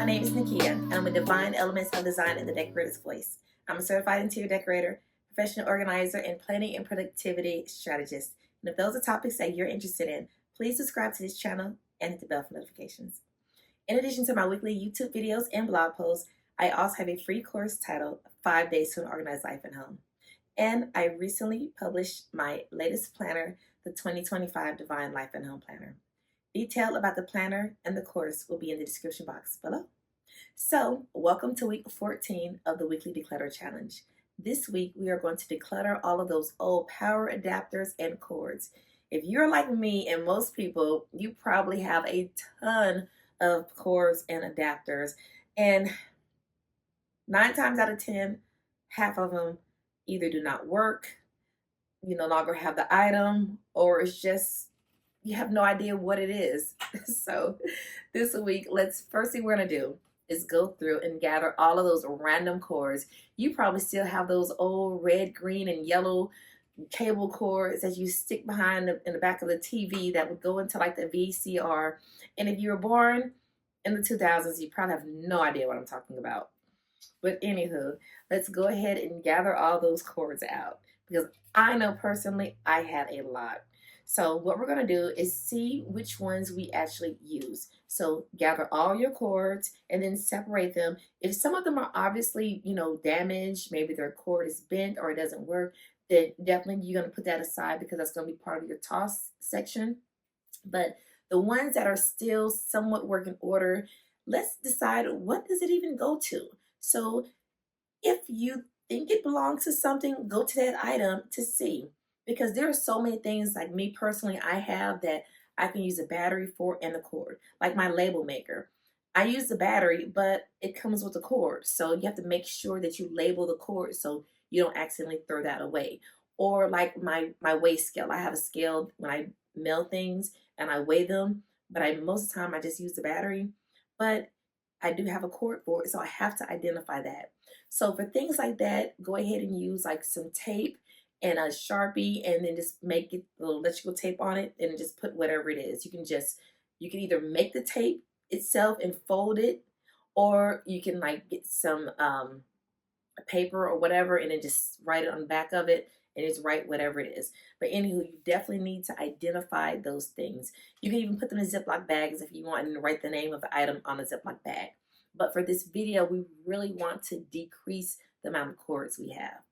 My name is Nakia, and I'm a divine elements of design in the decorator's voice. I'm a certified interior decorator, professional organizer, and planning and productivity strategist. And if those are topics that you're interested in, please subscribe to this channel and hit the bell for notifications. In addition to my weekly YouTube videos and blog posts, I also have a free course titled 5 Days to an Organized Life and Home. And I recently published my latest planner, the 2025 Divine Life and Home Planner. Detail about the planner and the course will be in the description box below. So, welcome to week 14 of the Weekly Declutter Challenge. This week, we are going to declutter all of those old power adapters and cords. If you're like me and most people, you probably have a ton of cords and adapters. And 9 times out of 10, half of them either do not work, you no longer have the item, or it's just you have no idea what it is. So this week, first thing we're gonna do is go through and gather all of those random cords. You probably still have those old red, green, and yellow cable cords that you stick behind in the back of the TV that would go into like the VCR. And if you were born in the 2000s, you probably have no idea what I'm talking about. But anywho, let's go ahead and gather all those cords out, because I know personally I have a lot. So what we're going to do is see which ones we actually use. So gather all your cords and then separate them. If some of them are obviously, damaged, maybe their cord is bent or it doesn't work, then definitely you're going to put that aside, because that's going to be part of your toss section. But the ones that are still somewhat working order, let's decide, what does it even go to? So if you think it belongs to something, go to that item to see. Because there are so many things, like me personally, I have that I can use a battery for and a cord. Like my label maker. I use the battery, but it comes with a cord. So you have to make sure that you label the cord so you don't accidentally throw that away. Or like my weigh scale. I have a scale when I mail things and I weigh them, but most of the time I just use the battery. But I do have a cord for it, so I have to identify that. So for things like that, go ahead and use like some tape and a Sharpie, and then just make it a little electrical tape on it, and just put whatever it is. You can either make the tape itself and fold it, or you can like get some paper or whatever and then just write it on the back of it and just write whatever it is. But anywho, you definitely need to identify those things. You can even put them in Ziploc bags if you want, and write the name of the item on the Ziploc bag. But for this video, we really want to decrease the amount of cords we have.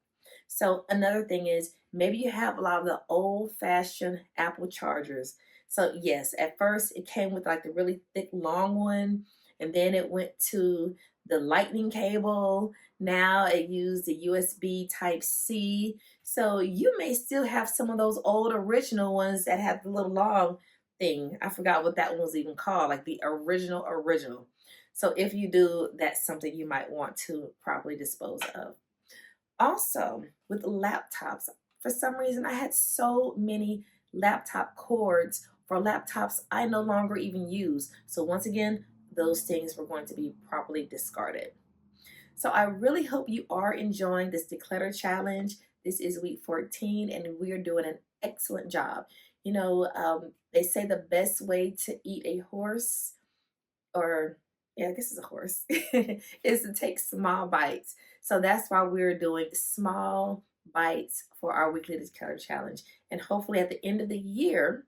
So another thing is, maybe you have a lot of the old-fashioned Apple chargers. So yes, at first it came with like the really thick, long one, and then it went to the lightning cable. Now it used the USB Type-C. So you may still have some of those old original ones that have the little long thing. I forgot what that one was even called, like the original. So if you do, that's something you might want to properly dispose of. Also, with laptops, for some reason I had so many laptop cords for laptops I no longer even use. So once again, those things were going to be properly discarded. So I really hope you are enjoying this declutter challenge. This is week 14 and we are doing an excellent job. They say the best way to eat a horse, or yeah, I guess it's a horse, is to take small bites. So that's why we're doing small bites for our weekly declutter challenge. And hopefully at the end of the year,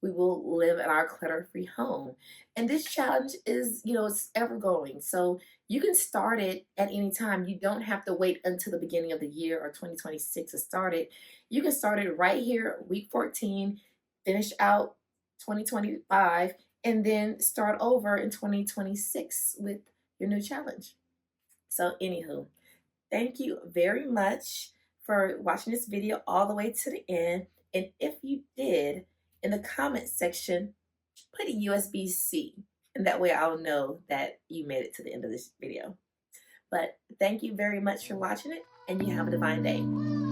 we will live in our clutter-free home. And this challenge is, it's ever going. So you can start it at any time. You don't have to wait until the beginning of the year or 2026 to start it. You can start it right here, week 14, finish out 2025, and then start over in 2026 with your new challenge. So anywho, thank you very much for watching this video all the way to the end. And if you did, in the comment section, put a USB-C, and that way I'll know that you made it to the end of this video. But thank you very much for watching it, and you have a divine day.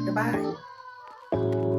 Goodbye.